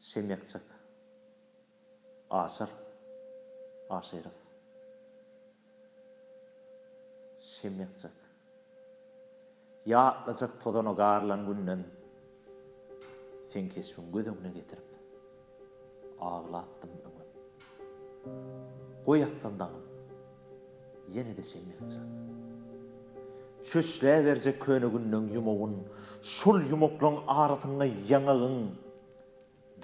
Semyakçak, Asır, Asirov. Semyakçak. Yağlacak todan o garlan günden sen kesmin gözüňne getirip ağlattım öňe. Goýatsandan ýene-de semyakçak. Çöşläberjek köne günden ýumogun, şol ýumoklaryň aratyna ýanagyň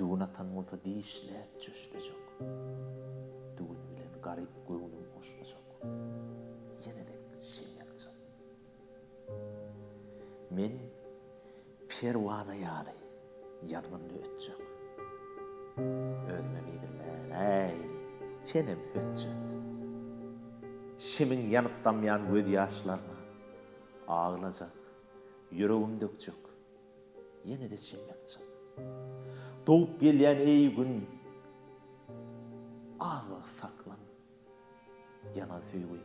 duýnatan bolsa diýişläp çöşlejek. Duýun bilen garyp göwnüm oşlaşak. Ýene-de semyakçak. Men perwana ýaly ýargynda ötjek. Özüme bildirlen, ey, senem ötjek. Şemiň ýanyp damýan göz ýaşlaryna ağlajak, ýüregim dökjek. Ýene-de semyakçak. Doğup gelýän ey gün ağla saklan. Yana söýgüň.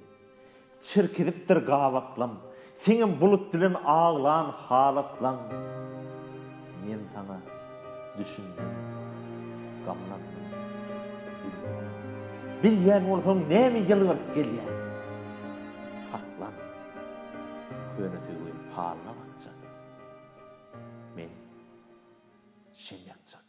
Çirkidipdir gawaklam. Seňem bulut bilen ağlan halatlan. Men sana düşündim. Gamlandım. Bilýän bolsaň näme ýylyp gelýär? Saklan. Köne söýgüň parlap atjak. Men semyakçak.